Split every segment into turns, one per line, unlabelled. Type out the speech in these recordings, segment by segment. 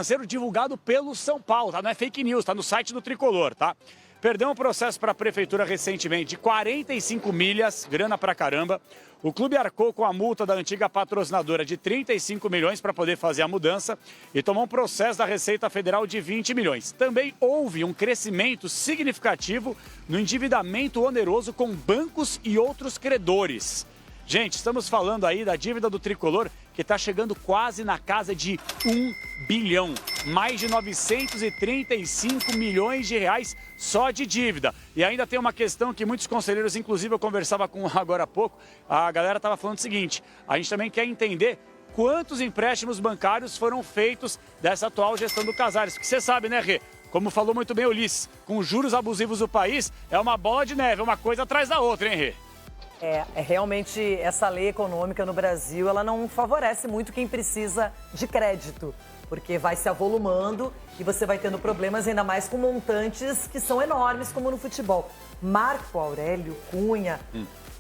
financeiro divulgado pelo São Paulo, tá? Não é fake news, tá no site do Tricolor, tá? Perdeu um processo para a prefeitura recentemente de 45 milhas, grana pra caramba. O clube arcou com a multa da antiga patrocinadora de 35 milhões para poder fazer a mudança e tomou um processo da Receita Federal de 20 milhões. Também houve um crescimento significativo no endividamento oneroso com bancos e outros credores. Gente, estamos falando aí da dívida do Tricolor, que está chegando quase na casa de 1 bilhão. Mais de 935 milhões de reais só de dívida. E ainda tem uma questão que muitos conselheiros, inclusive eu conversava com agora há pouco, a galera estava falando o seguinte, a gente também quer entender quantos empréstimos bancários foram feitos dessa atual gestão do Casares. Porque você sabe, né, Rê? Como falou muito bem o Ulisses, com os juros abusivos do país, é uma bola de neve, uma coisa atrás da outra, hein, Rê?
Realmente essa lei econômica no Brasil, ela não favorece muito quem precisa de crédito, porque vai se avolumando e você vai tendo problemas ainda mais com montantes que são enormes, como no futebol. Marco Aurélio Cunha,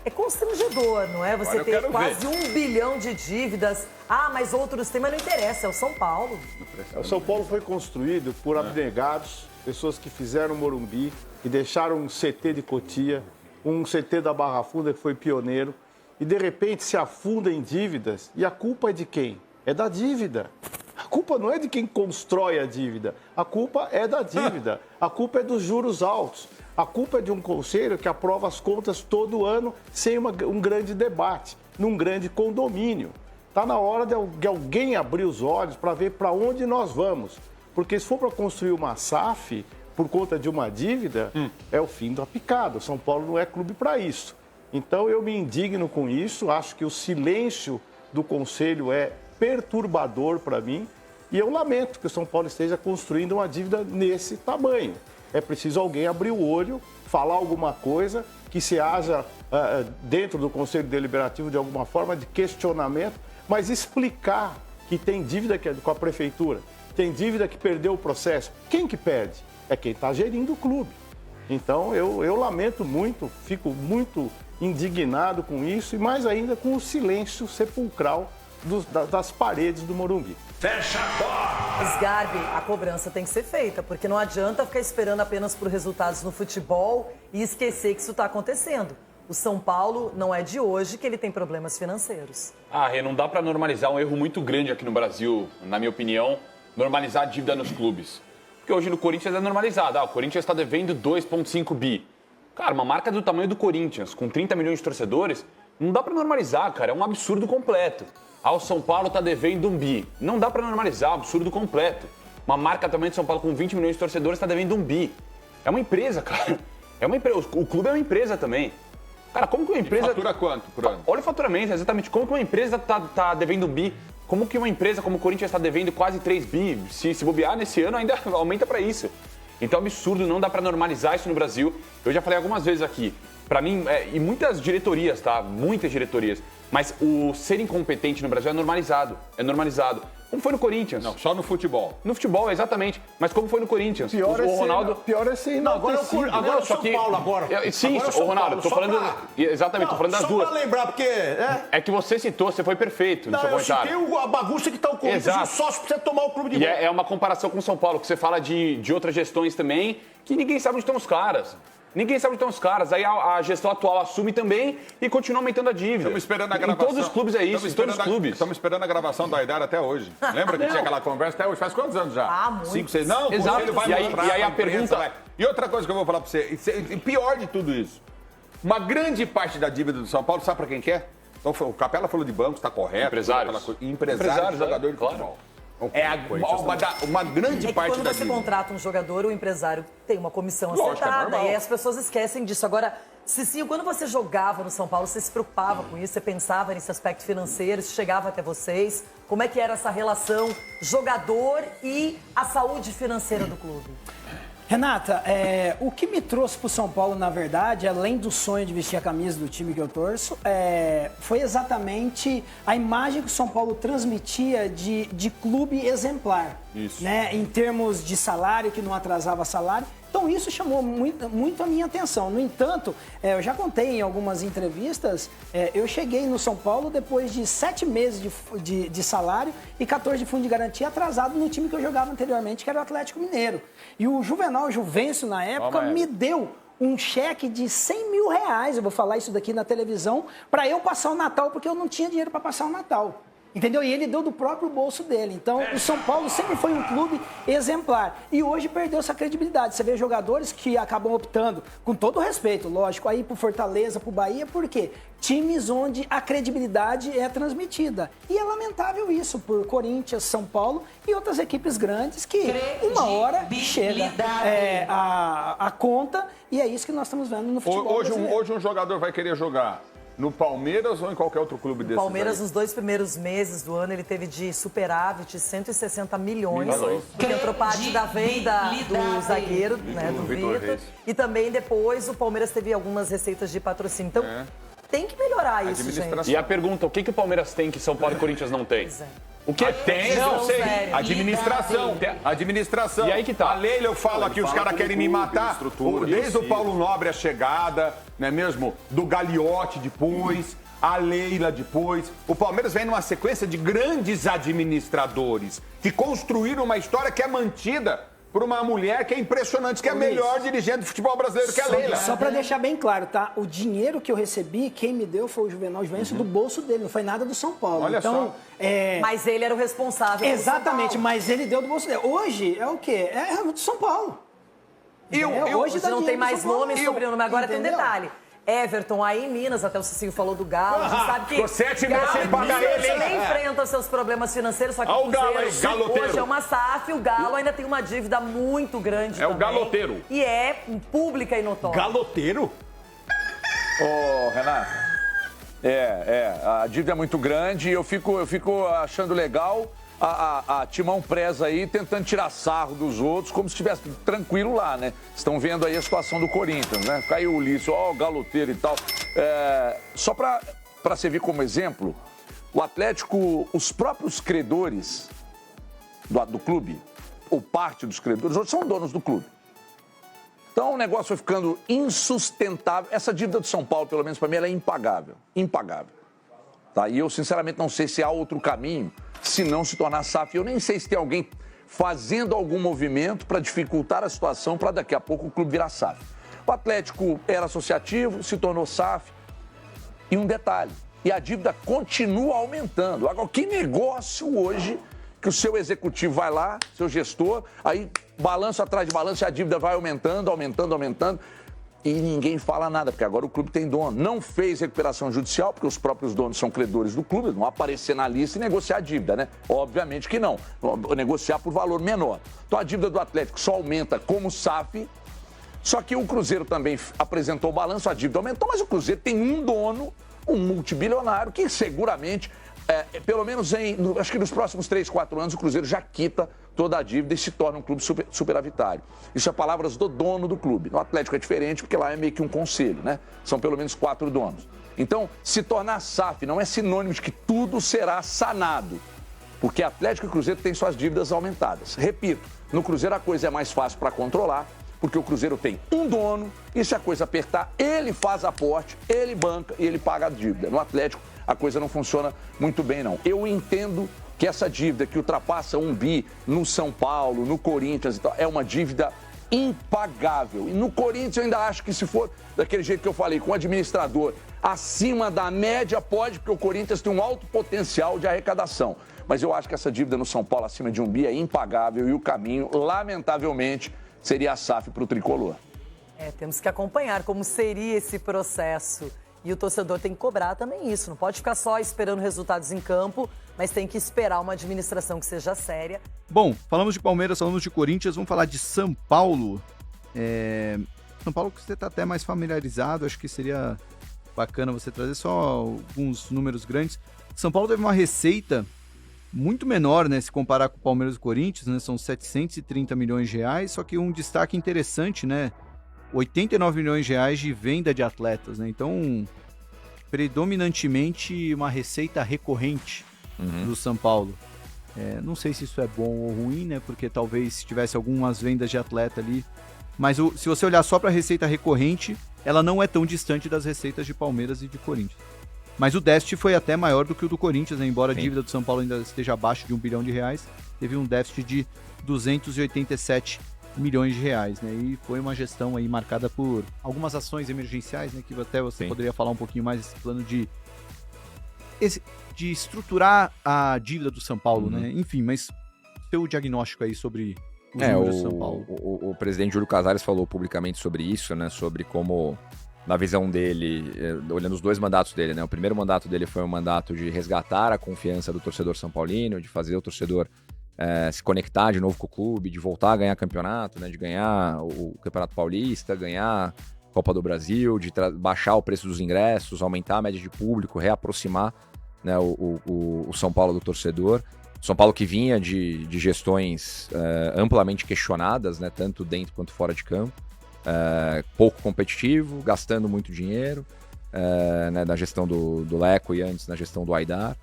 é constrangedor, não é? Você ter quase 1 bilhão de dívidas. Ah, mas outros têm, mas não interessa, é o São Paulo.
O São Paulo foi construído por abnegados, pessoas que fizeram Morumbi, que deixaram um CT de Cotia, um CT da Barra Funda que foi pioneiro, e de repente se afunda em dívidas, e a culpa é de quem? É da dívida. A culpa não é de quem constrói a dívida, a culpa é da dívida, a culpa é dos juros altos, a culpa é de um conselho que aprova as contas todo ano sem um grande debate, num grande condomínio. Está na hora de alguém abrir os olhos para ver para onde nós vamos, porque se for para construir uma SAF por conta de uma dívida, é o fim da picada. O São Paulo não é clube para isso. Então, eu me indigno com isso, acho que o silêncio do Conselho é perturbador para mim e eu lamento que o São Paulo esteja construindo uma dívida nesse tamanho. É preciso alguém abrir o olho, falar alguma coisa, que se haja dentro do Conselho Deliberativo de alguma forma de questionamento, mas explicar que tem dívida com a Prefeitura, tem dívida que perdeu o processo. Quem que perde? É quem está gerindo o clube. Então, eu lamento muito, fico muito indignado com isso e mais ainda com o silêncio sepulcral das paredes do Morumbi.
Fecha a porta!
Sgarbi, a cobrança tem que ser feita, porque não adianta ficar esperando apenas por resultados no futebol e esquecer que isso está acontecendo. O São Paulo não é de hoje que ele tem problemas financeiros.
Rê, não dá para normalizar um erro muito grande aqui no Brasil, na minha opinião, normalizar a dívida nos clubes. Porque hoje no Corinthians é normalizado. O Corinthians está devendo 2,5 bi. Cara, uma marca do tamanho do Corinthians, com 30 milhões de torcedores, não dá para normalizar, cara. É um absurdo completo. O São Paulo está devendo 1 bi. Não dá para normalizar, é um absurdo completo. Uma marca também de São Paulo com 20 milhões de torcedores está devendo 1 bi. É uma empresa, cara. É uma empresa. O clube é uma empresa também. Cara, como que uma empresa...
Fatura quanto por ano?
Olha o faturamento, exatamente. Como que uma empresa tá devendo 1 bi? Como que uma empresa como o Corinthians está devendo quase 3 bi? Se bobear nesse ano, ainda aumenta para isso. Então é um absurdo, não dá para normalizar isso no Brasil. Eu já falei algumas vezes aqui. Para mim, e muitas diretorias, tá? Muitas diretorias. Mas o ser incompetente no Brasil é normalizado. É normalizado. Como foi no Corinthians?
Não, só no futebol.
No futebol, exatamente. Mas como foi no Corinthians?
Pior é ser
Não, agora é o São Paulo agora.
Sim,
agora é o
Ronaldo, tô falando... Exatamente, tô falando das duas.
Só pra lembrar, porque...
É que você citou, você foi perfeito no seu comentário.
Eu citei a bagunça que tá o Corinthians e o sócio precisa tomar o clube de volta.
E é uma comparação com o São Paulo, que você fala de outras gestões também, que ninguém sabe onde estão os caras. Ninguém sabe onde estão os caras. Aí a gestão atual assume também e continua aumentando a dívida.
Estamos esperando a gravação.
Em todos os clubes é isso, em todos os clubes.
Estamos esperando a gravação da Aidara até hoje. Lembra que tinha aquela conversa até hoje? Faz quantos anos já?
Muito.
5, 6... Não,
exato.
Ele vai mostrar,
e aí a pergunta...
E outra coisa que eu vou falar para você, e pior de tudo isso, uma grande parte da dívida do São Paulo, sabe para quem que é? Então, o Capela falou de banco, está correto.
Empresários.
Empresários, jogador de futebol. Uma grande parte
quando
da
você
dívida.
contrata um jogador, o empresário tem uma comissão
Lógico,
acertada.
é normal.
E aí as pessoas esquecem disso. Agora, Cicinho, quando você jogava no São Paulo, você se preocupava com isso? Você pensava nesse aspecto financeiro? Isso chegava até vocês? Como é que era essa relação jogador e a saúde financeira do clube?
Renata, o que me trouxe para o São Paulo, na verdade, além do sonho de vestir a camisa do time que eu torço, foi exatamente a imagem que o São Paulo transmitia de clube exemplar.
Isso.
Né? Em termos de salário, que não atrasava salário, Então isso chamou muito a minha atenção. No entanto, eu já contei em algumas entrevistas, eu cheguei no São Paulo depois de 7 meses de salário e 14 de fundo de garantia atrasado no time que eu jogava anteriormente, que era o Atlético Mineiro. E o Juvenal Juvencio, na época, me deu um cheque de 100 mil reais, eu vou falar isso daqui na televisão, para eu passar o Natal, porque eu não tinha dinheiro para passar o Natal. Entendeu? E ele deu do próprio bolso dele. Então, o São Paulo sempre foi um clube exemplar. E hoje perdeu essa credibilidade. Você vê jogadores que acabam optando, com todo o respeito, lógico, aí pro Fortaleza, pro Bahia, por quê? Times onde a credibilidade é transmitida. E é lamentável isso por Corinthians, São Paulo e outras equipes grandes que uma hora chega a conta e é isso que nós estamos vendo no futebol brasileiro.
Hoje um jogador vai querer jogar no Palmeiras ou em qualquer outro clube desses?
Palmeiras,
aí?
nos 2 primeiros meses do ano, ele teve de superávit 160 milhões. Porque entrou parte da venda do zagueiro, né, do Vitor. E também depois o Palmeiras teve algumas receitas de patrocínio. Então, tem que melhorar isso, gente.
E a pergunta, o que o Palmeiras tem que São Paulo e Corinthians não tem?
O que tem, eu sei. Administração. Administração.
E aí que tá.
A Leila, eu falo aqui, os caras querem me matar. Desde o Paulo Nobre a chegada, não é mesmo? Do Gagliotti depois, a Leila depois. O Palmeiras vem numa sequência de grandes administradores que construíram uma história que é mantida por uma mulher que é impressionante, que é a melhor dirigente do futebol brasileiro, que é a Leila.
Só para deixar bem claro, tá? O dinheiro que eu recebi, quem me deu foi o Juvenal Juvencio do bolso dele, não foi nada do São Paulo.
Olha
então,
só.
Mas ele era o responsável.
Exatamente, mas ele deu do bolso dele. Hoje é o quê? É do São Paulo.
Hoje não tem mais nome e sobrenome. Agora tem um detalhe. Everton, aí em Minas, até o Cicinho falou do Galo, a gente sabe que
7 meses sem pagar ele, hein?
também enfrenta seus problemas financeiros, só que
o Galo aí, galoteiro.
Hoje é uma SAF, o Galo ainda tem uma dívida muito grande também.
O galoteiro.
E é pública e notória.
Galoteiro?
Ô, Renato, a dívida é muito grande e eu fico achando legal a Timão Presa aí tentando tirar sarro dos outros como se estivesse tranquilo lá, né? Estão vendo aí a situação do Corinthians, né? Caiu o Ulisses, o galoteiro e tal. Só para servir como exemplo, o Atlético, os próprios credores do clube, ou parte dos credores, hoje são donos do clube. Então o negócio foi ficando insustentável. Essa dívida do São Paulo, pelo menos para mim, ela é impagável. Impagável. Tá? E eu, sinceramente, não sei se há outro caminho se não se tornar SAF. Eu nem sei se tem alguém fazendo algum movimento para dificultar a situação para daqui a pouco o clube virar SAF. O Atlético era associativo, se tornou SAF. E um detalhe, e a dívida continua aumentando. Agora, que negócio hoje que o seu executivo vai lá, seu gestor, aí balanço atrás de balanço e a dívida vai aumentando, e ninguém fala nada, porque agora o clube tem dono. Não fez recuperação judicial, porque os próprios donos são credores do clube, não aparecer na lista e negociar a dívida, né? Obviamente que não. Negociar por valor menor. Então a dívida do Atlético só aumenta como SAF, só que o Cruzeiro também apresentou o balanço, a dívida aumentou, mas o Cruzeiro tem um dono, um multibilionário, que seguramente, pelo menos acho que nos próximos 3, 4 anos, o Cruzeiro já quita toda a dívida e se torna um clube superavitário. Isso é palavras do dono do clube. No Atlético é diferente, porque lá é meio que um conselho, né? São pelo menos 4 donos. Então, se tornar SAF não é sinônimo de que tudo será sanado, porque Atlético e Cruzeiro têm suas dívidas aumentadas. Repito, no Cruzeiro a coisa é mais fácil para controlar, porque o Cruzeiro tem um dono e se a coisa apertar, ele faz aporte, ele banca e ele paga a dívida. No Atlético, a coisa não funciona muito bem, não. Eu entendo que essa dívida que ultrapassa 1 bi no São Paulo, no Corinthians e tal, é uma dívida impagável. E no Corinthians eu ainda acho que se for daquele jeito que eu falei, com o administrador acima da média, pode, porque o Corinthians tem um alto potencial de arrecadação. Mas eu acho que essa dívida no São Paulo acima de 1 bi é impagável e o caminho, lamentavelmente, seria a SAF para o Tricolor.
Temos que acompanhar como seria esse processo. E o torcedor tem que cobrar também isso. Não pode ficar só esperando resultados em campo, mas tem que esperar uma administração que seja séria.
Bom, falamos de Palmeiras, falamos de Corinthians, vamos falar de São Paulo. São Paulo que você está até mais familiarizado, acho que seria bacana você trazer só alguns números grandes. São Paulo teve uma receita muito menor, né, se comparar com o Palmeiras e o Corinthians, né, são 730 milhões de reais, só que um destaque interessante, né, 89 milhões de reais de venda de atletas, né, então predominantemente uma receita recorrente do São Paulo. Não sei se isso é bom ou ruim, né, porque talvez se tivesse algumas vendas de atleta ali, Mas se você olhar só para a receita recorrente, ela não é tão distante das receitas de Palmeiras e de Corinthians. Mas o déficit foi até maior do que o do Corinthians, né? Embora a dívida do São Paulo ainda esteja abaixo de R$1 bilhão, teve um déficit de 287 milhões de reais, né? E foi uma gestão aí marcada por algumas ações emergenciais, né? Que até você poderia falar um pouquinho mais desse plano de estruturar a dívida do São Paulo, né? Enfim, mas seu diagnóstico aí sobre os números do São Paulo.
O presidente Júlio Casares falou publicamente sobre isso, né? Sobre como, na visão dele, olhando os 2 mandatos dele, né? O primeiro mandato dele foi um mandato de resgatar a confiança do torcedor são paulino, de fazer o torcedor se conectar de novo com o clube, de voltar a ganhar campeonato, né? De ganhar o Campeonato Paulista, ganhar a Copa do Brasil, de baixar o preço dos ingressos, aumentar a média de público, reaproximar, né, o São Paulo do torcedor. São Paulo que vinha de gestões amplamente questionadas, né, tanto dentro quanto fora de campo, pouco competitivo, gastando muito dinheiro, né, na gestão do Leco e antes na gestão do Aidar.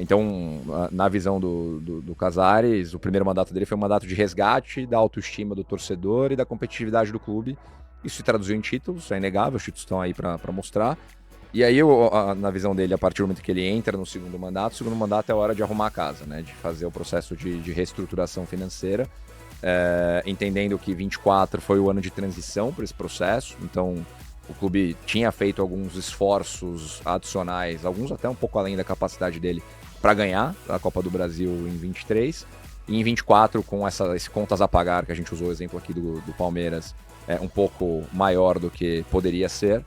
Então, na visão do Casares, o primeiro mandato dele foi um mandato de resgate da autoestima do torcedor e da competitividade do clube. Isso se traduziu em títulos, é inegável, os títulos estão aí para mostrar. E aí, na visão dele, a partir do momento que ele entra no segundo mandato é a hora de arrumar a casa, né? De fazer o processo de reestruturação financeira, entendendo que 24 foi o ano de transição para esse processo. Então, o clube tinha feito alguns esforços adicionais, alguns até um pouco além da capacidade dele, para ganhar a Copa do Brasil em 23. E em 24, com esse contas a pagar, que a gente usou o exemplo aqui do Palmeiras, um pouco maior do que poderia ser,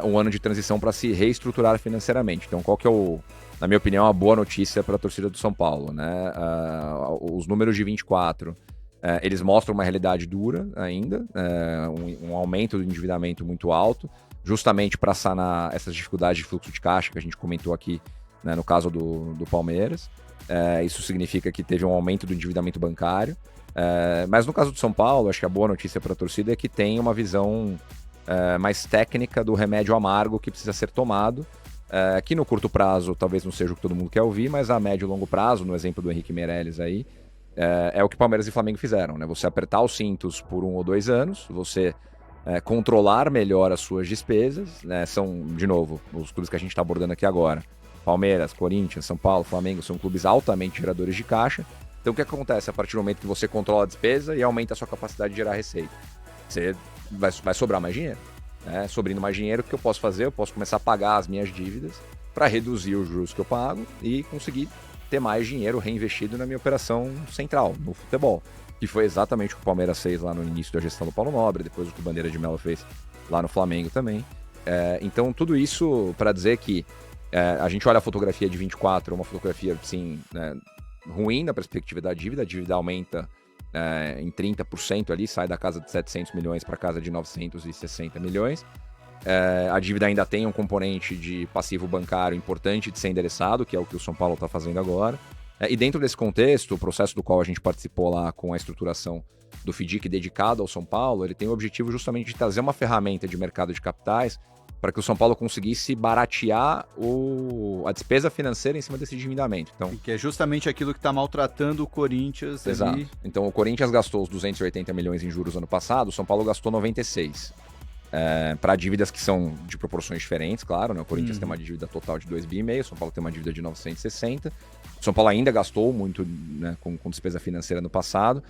um ano de transição para se reestruturar financeiramente. Então, qual que é na minha opinião, a boa notícia para a torcida do São Paulo, né? Os números de 24, eles mostram uma realidade dura ainda, um aumento do endividamento muito alto, justamente para sanar essas dificuldades de fluxo de caixa que a gente comentou aqui, né, no caso do Palmeiras. Isso significa que teve um aumento do endividamento bancário. Mas no caso do São Paulo, acho que a boa notícia para a torcida é que tem uma visão mais técnica do remédio amargo que precisa ser tomado, que no curto prazo talvez não seja o que todo mundo quer ouvir, mas a médio e longo prazo, no exemplo do Henrique Meirelles aí, é o que Palmeiras e Flamengo fizeram, né? Você apertar os cintos por 1 ou 2 anos, você controlar melhor as suas despesas, né? São, de novo, os clubes que a gente está abordando aqui agora, Palmeiras, Corinthians, São Paulo, Flamengo, são clubes altamente geradores de caixa. Então o que acontece a partir do momento que você controla a despesa e aumenta a sua capacidade de gerar receita? Você vai sobrar mais dinheiro, né? Sobrando mais dinheiro, o que eu posso fazer? Eu posso começar a pagar as minhas dívidas para reduzir os juros que eu pago e conseguir ter mais dinheiro reinvestido na minha operação central, no futebol, que foi exatamente o que o Palmeiras fez lá no início da gestão do Paulo Nobre, depois o que o Bandeira de Melo fez lá no Flamengo também. Então tudo isso para dizer que a gente olha a fotografia de 24, uma fotografia assim, né, ruim na perspectiva da dívida, a dívida aumenta em 30% ali, sai da casa de 700 milhões para a casa de 960 milhões. A dívida ainda tem um componente de passivo bancário importante de ser endereçado, que é o que o São Paulo está fazendo agora. E dentro desse contexto, o processo do qual a gente participou lá com a estruturação do FDIC dedicado ao São Paulo, ele tem o objetivo justamente de trazer uma ferramenta de mercado de capitais para que o São Paulo conseguisse baratear a despesa financeira em cima desse endividamento. Então,
que é justamente aquilo que está maltratando o Corinthians.
Exato.
Ali.
Então, o Corinthians gastou os 280 milhões em juros ano passado, o São Paulo gastou 96. Para dívidas que são de proporções diferentes, claro, né? O Corinthians tem uma dívida total de 2,5 bi, o São Paulo tem uma dívida de 960. O São Paulo ainda gastou muito, né, com despesa financeira no passado.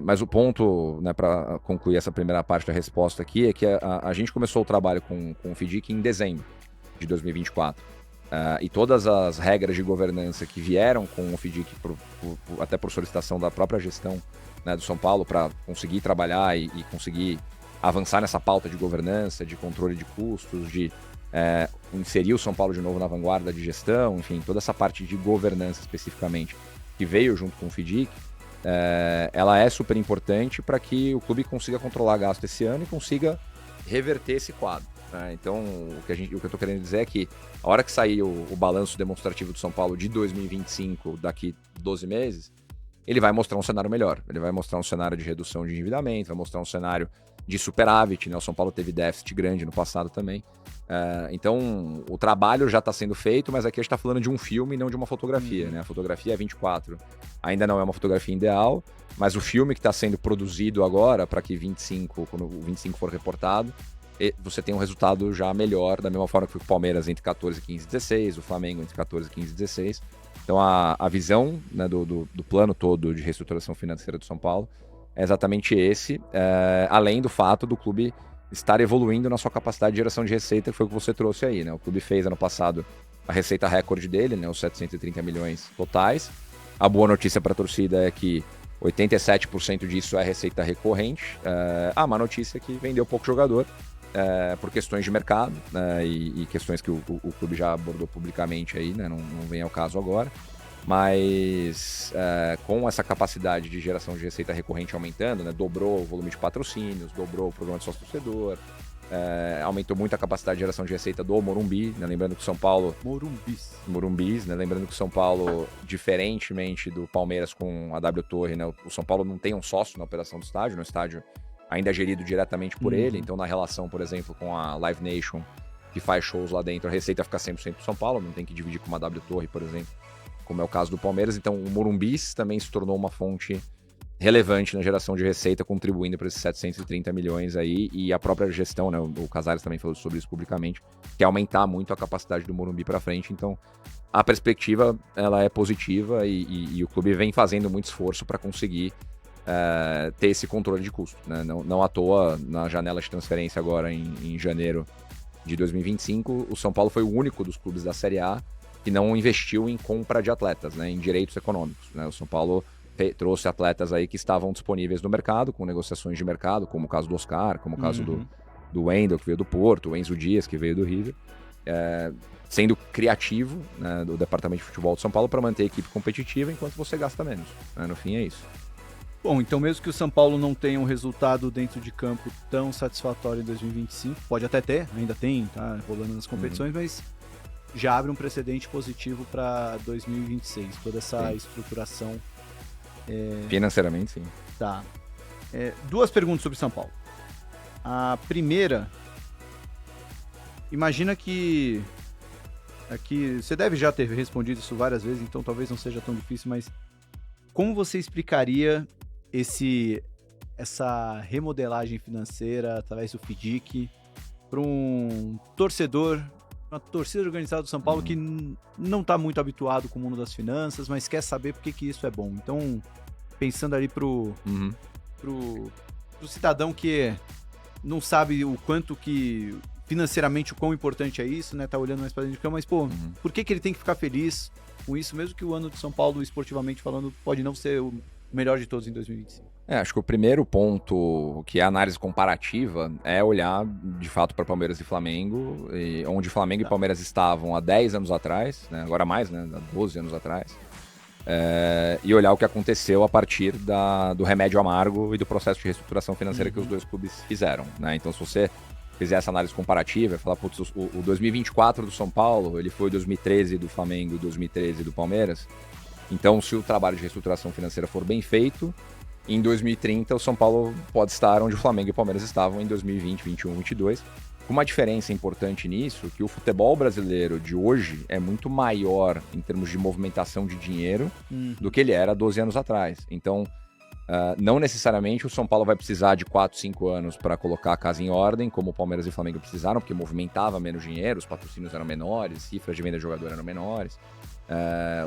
Mas o ponto, né, para concluir essa primeira parte da resposta aqui, é que a gente começou o trabalho com o FDIC em dezembro de 2024. E todas as regras de governança que vieram com o FDIC, até por solicitação da própria gestão, né, do São Paulo, para conseguir trabalhar e conseguir avançar nessa pauta de governança, de controle de custos, de inserir o São Paulo de novo na vanguarda de gestão, enfim, toda essa parte de governança especificamente, que veio junto com o FDIC, ela é super importante para que o clube consiga controlar gasto esse ano e consiga reverter esse quadro, né? Então, o que eu estou querendo dizer é que a hora que sair o balanço demonstrativo do São Paulo de 2025, daqui 12 meses, ele vai mostrar um cenário melhor. Ele vai mostrar um cenário de redução de endividamento, vai mostrar um cenário de superávit, né? O São Paulo teve déficit grande no passado também. Então, o trabalho já está sendo feito, mas aqui a gente está falando de um filme e não de uma fotografia, né? A fotografia 24 ainda não é uma fotografia ideal, mas o filme que está sendo produzido agora, para que 25, quando o 25 for reportado, você tem um resultado já melhor, da mesma forma que foi o Palmeiras entre 14, 15 e 16, o Flamengo entre 14, 15 e 16. Então, a visão, né, do plano todo de reestruturação financeira do São Paulo é exatamente esse, além do fato do clube estar evoluindo na sua capacidade de geração de receita, que foi o que você trouxe aí, né? O clube fez ano passado a receita recorde dele, né? Os 730 milhões totais. A boa notícia para a torcida é que 87% disso é receita recorrente. A má notícia é que vendeu pouco jogador por questões de mercado, né? E questões que o clube já abordou publicamente aí, né? Não vem ao caso agora. Mas com essa capacidade de geração de receita recorrente aumentando, né, dobrou o volume de patrocínios, dobrou o programa de sócio-torcedor, aumentou muito a capacidade de geração de receita do Morumbi, né, lembrando que o São Paulo... Morumbis, né, lembrando que o São Paulo, diferentemente do Palmeiras com a W Torre, né, o São Paulo não tem um sócio na operação do estádio, no estádio ainda é gerido diretamente por ele, então na relação, por exemplo, com a Live Nation, que faz shows lá dentro, a receita fica 100% pro São Paulo, não tem que dividir com uma W Torre, por exemplo, como é o caso do Palmeiras. Então o Morumbis também se tornou uma fonte relevante na geração de receita, contribuindo para esses 730 milhões aí, e a própria gestão, né, o Casares também falou sobre isso publicamente, que é aumentar muito a capacidade do Morumbi para frente. Então a perspectiva, ela é positiva e o clube vem fazendo muito esforço para conseguir ter esse controle de custo, né? Não à toa, na janela de transferência agora em janeiro de 2025, o São Paulo foi o único dos clubes da Série A que não investiu em compra de atletas, né, em direitos econômicos, né? O São Paulo trouxe atletas aí que estavam disponíveis no mercado, com negociações de mercado, como o caso do Oscar, como o caso do Wendel, que veio do Porto, o Enzo Dias, que veio do River, sendo criativo, né, do departamento de futebol de São Paulo para manter a equipe competitiva enquanto você gasta menos, né? No fim é isso.
Bom, então mesmo que o São Paulo não tenha um resultado dentro de campo tão satisfatório em 2025, pode até ter, ainda tem, tá rolando nas competições, mas já abre um precedente positivo para 2026, toda essa estruturação.
Financeiramente, sim.
Tá. Duas perguntas sobre São Paulo. A primeira, imagina que aqui você deve já ter respondido isso várias vezes, então talvez não seja tão difícil, mas como você explicaria essa remodelagem financeira através do FIDIC para um torcedor, uma torcida organizada do São Paulo que não está muito habituado com o mundo das finanças, mas quer saber por que isso é bom? Então, pensando ali pro cidadão que não sabe o quanto que financeiramente o quão importante é isso, né? Tá olhando mais para dentro de campo, mas por que ele tem que ficar feliz com isso, mesmo que o ano de São Paulo, esportivamente falando, pode não ser o melhor de todos em 2025?
Acho que o primeiro ponto, que é a análise comparativa, é olhar de fato para Palmeiras e Flamengo, onde Flamengo e Palmeiras estavam há 10 anos atrás, né? Agora mais, né? Há 12 anos atrás, e olhar o que aconteceu a partir do remédio amargo e do processo de reestruturação financeira que os dois clubes fizeram, né? Então, se você fizer essa análise comparativa, falar, putz, o 2024 do São Paulo, ele foi 2013 do Flamengo e 2013 do Palmeiras. Então, se o trabalho de reestruturação financeira for bem feito, em 2030 o São Paulo pode estar onde o Flamengo e o Palmeiras estavam em 2020, 21, 22. Com uma diferença importante nisso, que o futebol brasileiro de hoje é muito maior em termos de movimentação de dinheiro do que ele era 12 anos atrás. Então, não necessariamente o São Paulo vai precisar de 4, 5 anos para colocar a casa em ordem, como o Palmeiras e o Flamengo precisaram, porque movimentava menos dinheiro, os patrocínios eram menores, cifras de venda de jogador eram menores.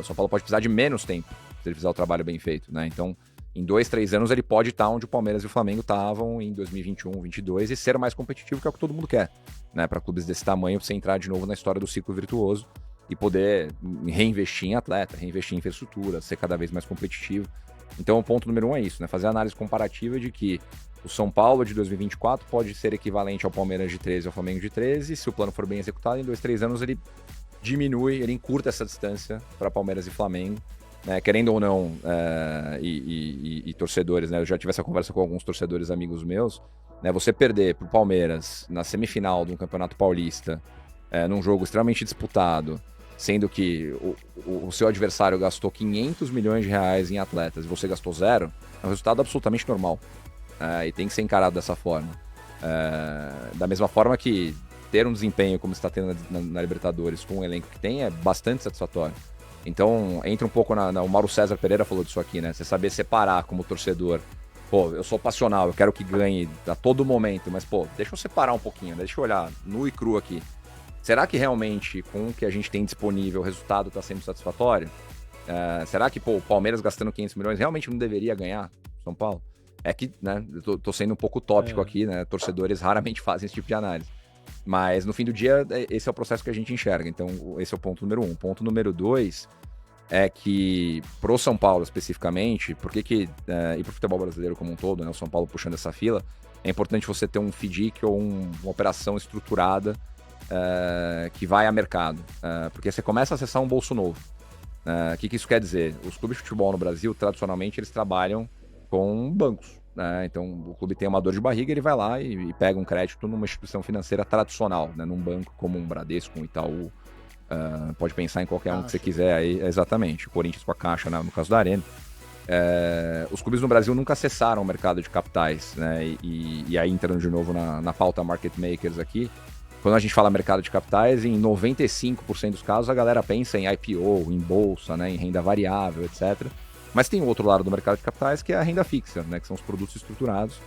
O São Paulo pode precisar de menos tempo se ele fizer o trabalho bem feito, né? Então, em 2, 3 anos ele pode estar onde o Palmeiras e o Flamengo estavam em 2021, 2022 e ser mais competitivo, que é o que todo mundo quer, né? Para clubes desse tamanho, você entrar de novo na história do ciclo virtuoso e poder reinvestir em atleta, reinvestir em infraestrutura, ser cada vez mais competitivo. Então o ponto número 1 é isso, né? Fazer a análise comparativa de que o São Paulo de 2024 pode ser equivalente ao Palmeiras de 13 ao Flamengo de 13, se o plano for bem executado, em 2, 3 anos ele diminui, ele encurta essa distância para Palmeiras e Flamengo, né? Querendo ou não, e torcedores, né? Eu já tive essa conversa com alguns torcedores amigos meus, né? Você perder pro Palmeiras na semifinal de um Campeonato Paulista, num jogo extremamente disputado, sendo que o seu adversário gastou 500 milhões de reais em atletas e você gastou 0, é um resultado absolutamente normal. E tem que ser encarado dessa forma. Da mesma forma que ter um desempenho como você está tendo na Libertadores com o elenco que tem é bastante satisfatório. Então, entra um pouco o Mauro César Pereira falou disso aqui, né? Você saber separar como torcedor. Pô, eu sou passional, eu quero que ganhe a todo momento, mas, pô, deixa eu separar um pouquinho, deixa eu olhar nu e cru aqui. Será que realmente, com o que a gente tem disponível, o resultado está sendo satisfatório? Será que, pô, o Palmeiras gastando 500 milhões realmente não deveria ganhar São Paulo? É que, né, eu tô sendo um pouco utópico aqui, né? Torcedores raramente fazem esse tipo de análise. Mas, no fim do dia, esse é o processo que a gente enxerga. Então, esse é o ponto número 1. Ponto número 2 é que, pro São Paulo especificamente, e pro futebol brasileiro como um todo, né, o São Paulo puxando essa fila, é importante você ter um FDIC ou uma operação estruturada que vai a mercado. Porque você começa a acessar um bolso novo. O que isso quer dizer? Os clubes de futebol no Brasil, tradicionalmente, eles trabalham com bancos. Então, o clube tem uma dor de barriga, ele vai lá e pega um crédito numa instituição financeira tradicional, né, num banco como um Bradesco, um Itaú. Pode pensar em qualquer um que você quiser aí, exatamente. O Corinthians com a Caixa, no caso da Arena. Os clubes no Brasil nunca acessaram o mercado de capitais, né? E aí, entrando de novo na pauta market makers aqui, quando a gente fala mercado de capitais, em 95% dos casos a galera pensa em IPO, em bolsa, né, em renda variável, etc. Mas tem o outro lado do mercado de capitais, que é a renda fixa, né, que são os produtos estruturados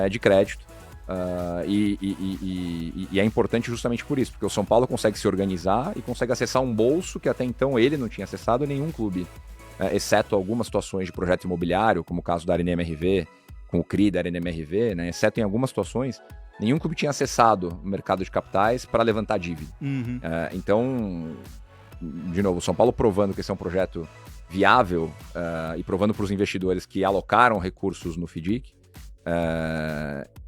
de crédito. E é importante justamente por isso, porque o São Paulo consegue se organizar e consegue acessar um bolso que até então ele não tinha acessado nenhum clube, exceto algumas situações de projeto imobiliário, como o caso da Arena MRV, com o CRI da Arena MRV, né, exceto em algumas situações, nenhum clube tinha acessado o mercado de capitais para levantar dívida. Então, de novo, o São Paulo provando que esse é um projeto viável e provando para os investidores que alocaram recursos no FDIC,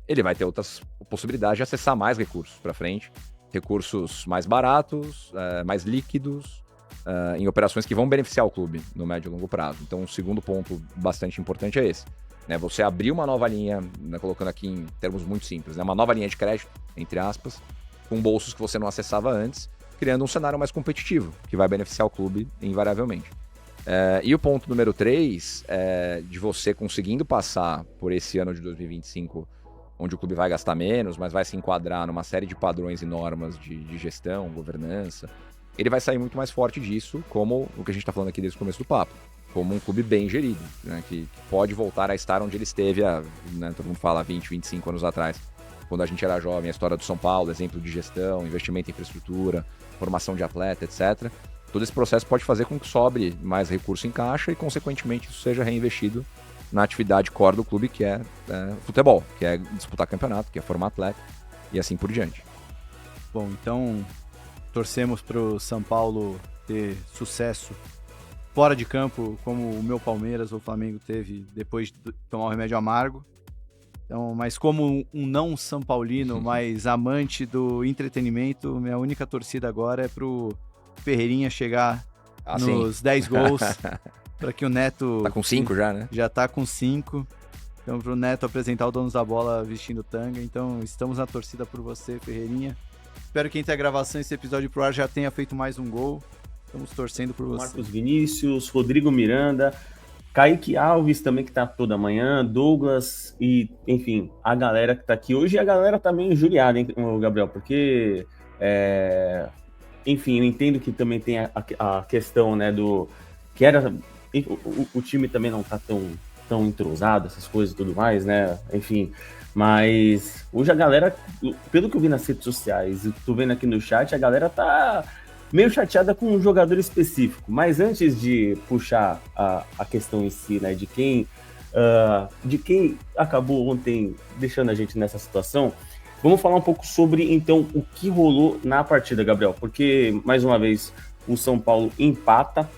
ele vai ter outras possibilidades de acessar mais recursos para frente, recursos mais baratos, mais líquidos, em operações que vão beneficiar o clube no médio e longo prazo. Então, o segundo ponto bastante importante é esse. Né, você abrir uma nova linha, né, colocando aqui em termos muito simples, né, uma nova linha de crédito, entre aspas, com bolsos que você não acessava antes, criando um cenário mais competitivo, que vai beneficiar o clube invariavelmente. E o ponto número 3 é de você conseguindo passar por esse ano de 2025, onde o clube vai gastar menos, mas vai se enquadrar numa série de padrões e normas de gestão, governança, ele vai sair muito mais forte disso, como o que a gente está falando aqui desde o começo do papo, como um clube bem gerido, né, que pode voltar a estar onde ele esteve todo mundo fala 20, 25 anos atrás, quando a gente era jovem, a história do São Paulo, exemplo de gestão, investimento em infraestrutura, formação de atleta, etc. Todo esse processo pode fazer com que sobre mais recurso em caixa e, consequentemente, isso seja reinvestido na atividade core do clube, que é futebol, que é disputar campeonato, que é formar atleta e assim por diante.
Bom, então torcemos para o São Paulo ter sucesso fora de campo, como o meu Palmeiras ou o Flamengo teve depois de tomar o remédio amargo. Então, mas como um não São Paulino, mas amante do entretenimento, minha única torcida agora é pro Ferreirinha chegar nos 10 gols, para que o Neto...
Tá com 5 já, né?
Já tá com 5. Então, pro Neto apresentar o Donos da Bola vestindo tanga. Então, estamos na torcida por você, Ferreirinha. Espero que entre a gravação esse episódio pro ar já tenha feito mais um gol. Estamos torcendo por você.
Marcos Vinícius, Rodrigo Miranda, Kaique Alves também, que tá toda manhã, Douglas e, enfim, a galera que tá aqui hoje. E a galera tá meio injuriada, hein, Gabriel? Porque, enfim, eu entendo que também tem a questão, né, do... que era... O time também não tá tão entrosado, essas coisas e tudo mais, né? Enfim, mas hoje a galera, pelo que eu vi nas redes sociais e tô vendo aqui no chat, a galera tá meio chateada com um jogador específico. Mas antes de puxar a questão em si, né, de quem acabou ontem deixando a gente nessa situação, vamos falar um pouco sobre, então, o que rolou na partida, Gabriel. Porque, mais uma vez, o São Paulo empata,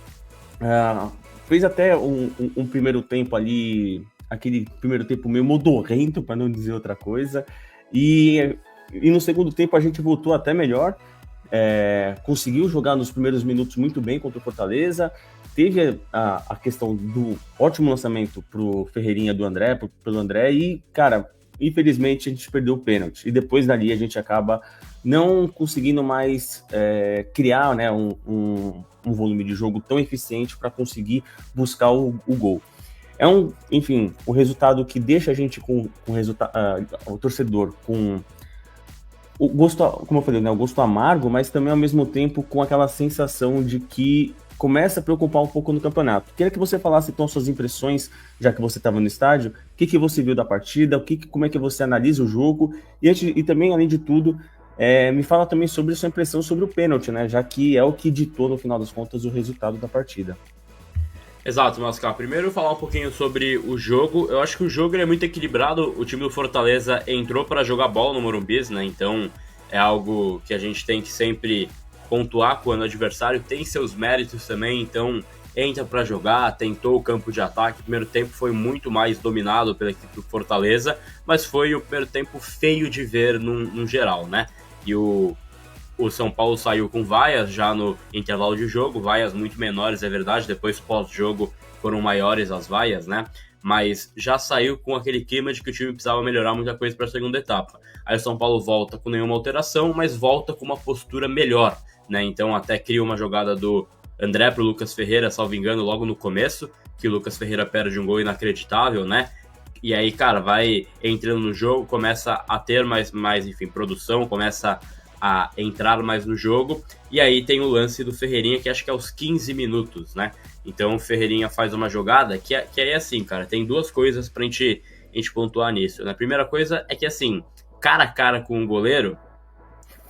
fez até um primeiro tempo ali, aquele primeiro tempo meio modorrento, para não dizer outra coisa, e no segundo tempo a gente voltou até melhor, conseguiu jogar nos primeiros minutos muito bem contra o Fortaleza, teve a questão do ótimo lançamento pro Ferreirinha do André, pelo André, e, cara, infelizmente a gente perdeu o pênalti. E depois dali a gente acaba não conseguindo mais criar, né, um volume de jogo tão eficiente para conseguir buscar o gol. É enfim, o resultado que deixa a gente com o torcedor com o gosto, como eu falei, né, o gosto amargo, mas também ao mesmo tempo com aquela sensação de que começa a preocupar um pouco no campeonato. Queria que você falasse então suas impressões, já que você estava no estádio, o que você viu da partida, como é que você analisa o jogo, e também, além de tudo, me fala também sobre sua impressão sobre o pênalti, né, já que é o que ditou, no final das contas, o resultado da partida.
Exato, Mascar. Primeiro falar um pouquinho sobre o jogo. Eu acho que o jogo é muito equilibrado. O time do Fortaleza entrou para jogar bola no Morumbi, né? Então é algo que a gente tem que sempre pontuar quando o adversário tem seus méritos também. Então entra para jogar, tentou o campo de ataque. O primeiro tempo foi muito mais dominado pela equipe do Fortaleza, mas foi o primeiro tempo feio de ver no geral, né? E o São Paulo saiu com vaias já no intervalo de jogo, vaias muito menores, é verdade, depois pós-jogo foram maiores as vaias, né? Mas já saiu com aquele clima de que o time precisava melhorar muita coisa para a segunda etapa. Aí o São Paulo volta com nenhuma alteração, mas volta com uma postura melhor, né? Então até cria uma jogada do André pro Lucas Ferreira, salvo engano, logo no começo, que o Lucas Ferreira perde um gol inacreditável, né? E aí, cara, vai entrando no jogo, começa a ter mais enfim, produção, começa a entrar mais no jogo, e aí tem o lance do Ferreirinha, que acho que é aos 15 minutos, né? Então o Ferreirinha faz uma jogada que é assim, cara, tem duas coisas pra gente pontuar nisso. A primeira coisa é que, assim, cara a cara com o goleiro,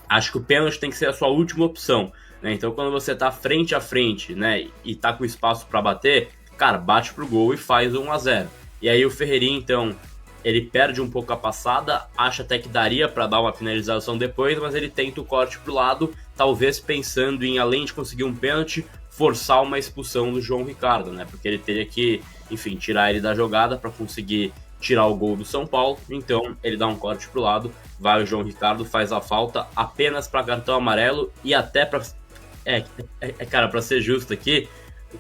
acho que o pênalti tem que ser a sua última opção, né? Então quando você tá frente a frente, né, e tá com espaço pra bater, cara, bate pro gol e faz 1-0. E aí o Ferreirinha, então, ele perde um pouco a passada, acha até que daria para dar uma finalização depois, mas ele tenta o corte pro lado, talvez pensando em, além de conseguir um pênalti, forçar uma expulsão do João Ricardo, né? Porque ele teria que, enfim, tirar ele da jogada para conseguir tirar o gol do São Paulo. Então ele dá um corte pro lado, vai o João Ricardo, faz a falta apenas para cartão amarelo e até para cara, para ser justo aqui,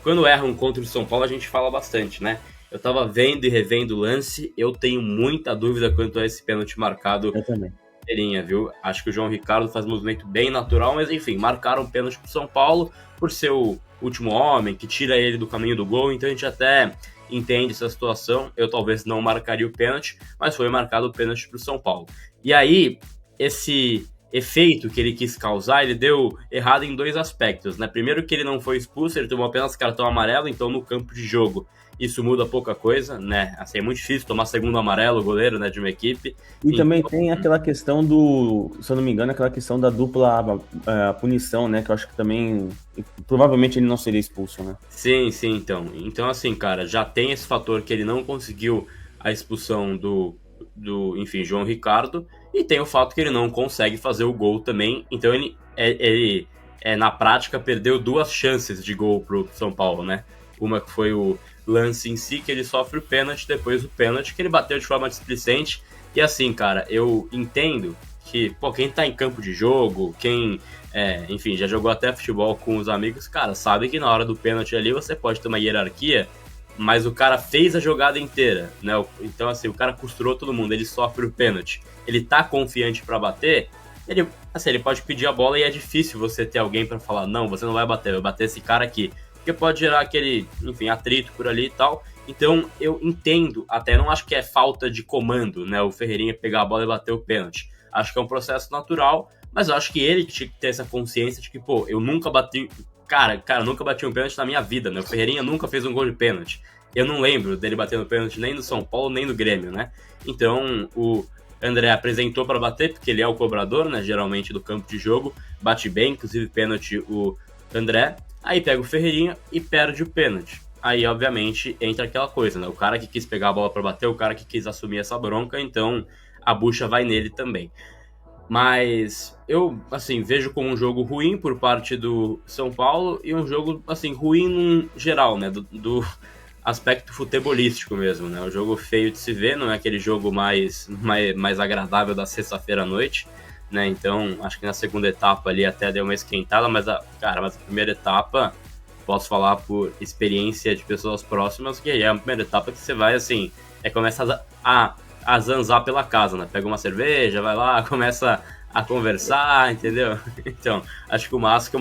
quando erram contra o São Paulo a gente fala bastante, né? Eu tava vendo e revendo o lance, eu tenho muita dúvida quanto a esse pênalti marcado.
Eu também.
Viu? Acho que o João Ricardo faz um movimento bem natural, mas enfim, marcaram um pênalti pro São Paulo por ser o último homem, que tira ele do caminho do gol, então a gente até entende essa situação. Eu talvez não marcaria o pênalti, mas foi marcado o pênalti pro São Paulo. E aí, esse efeito que ele quis causar, ele deu errado em dois aspectos, né? Primeiro que ele não foi expulso, ele tomou apenas cartão amarelo, então no campo de jogo isso muda pouca coisa, né? Assim, é muito difícil tomar segundo amarelo, o goleiro, né, de uma equipe.
E também tem aquela questão se eu não me engano, aquela questão da dupla punição, né? Que eu acho que também, provavelmente ele não seria expulso, né?
Sim, então. Então, assim, cara, já tem esse fator que ele não conseguiu a expulsão do enfim, João Ricardo, e tem o fato que ele não consegue fazer o gol também, então ele na prática, perdeu duas chances de gol pro São Paulo, né? Uma que foi o lance em si, que ele sofre o pênalti, depois o pênalti que ele bateu de forma displicente. E assim, cara, eu entendo que, quem tá em campo de jogo, quem, enfim, já jogou até futebol com os amigos, cara, sabe que na hora do pênalti ali você pode ter uma hierarquia, mas o cara fez a jogada inteira, né? Então, assim, o cara costurou todo mundo, ele sofre o pênalti, ele tá confiante pra bater, ele pode pedir a bola e é difícil você ter alguém pra falar, não, você não vai bater esse cara aqui. Porque pode gerar aquele, enfim, atrito por ali e tal. Então, eu entendo, até não acho que é falta de comando, né? O Ferreirinha pegar a bola e bater o pênalti. Acho que é um processo natural, mas eu acho que ele tinha que ter essa consciência de que, eu nunca bati... Cara, nunca bati um pênalti na minha vida, né? O Ferreirinha nunca fez um gol de pênalti. Eu não lembro dele batendo pênalti nem no São Paulo, nem no Grêmio, né? Então, o André apresentou para bater, porque ele é o cobrador, né? Geralmente, do campo de jogo. Bate bem, inclusive pênalti o André. Aí pega o Ferreirinha e perde o pênalti. Aí, obviamente, entra aquela coisa, né? O cara que quis pegar a bola para bater, o cara que quis assumir essa bronca, então a bucha vai nele também. Mas eu, assim, vejo como um jogo ruim por parte do São Paulo e um jogo, assim, ruim no geral, né? Do aspecto futebolístico mesmo, né? Um jogo feio de se ver, não é aquele jogo mais agradável da sexta-feira à noite, né? Então, acho que na segunda etapa ali até deu uma esquentada, mas a primeira etapa, posso falar por experiência de pessoas próximas, que é a primeira etapa que você vai, assim, começa a a zanzar pela casa, né? Pega uma cerveja, vai lá, começa a conversar, entendeu? Então, acho que o Masca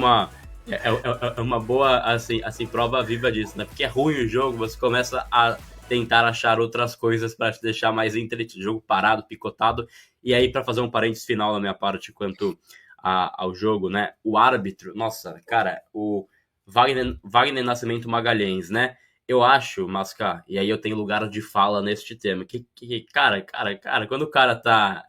é uma boa, assim, prova viva disso, né? Porque é ruim o jogo, você começa a tentar achar outras coisas para te deixar mais entretido, jogo parado, picotado. E aí, para fazer um parênteses final da minha parte quanto ao jogo, né? O árbitro, nossa, cara, o Wagner Nascimento Magalhães, né? Eu acho, Masca, e aí eu tenho lugar de fala neste tema, que cara, quando o cara tá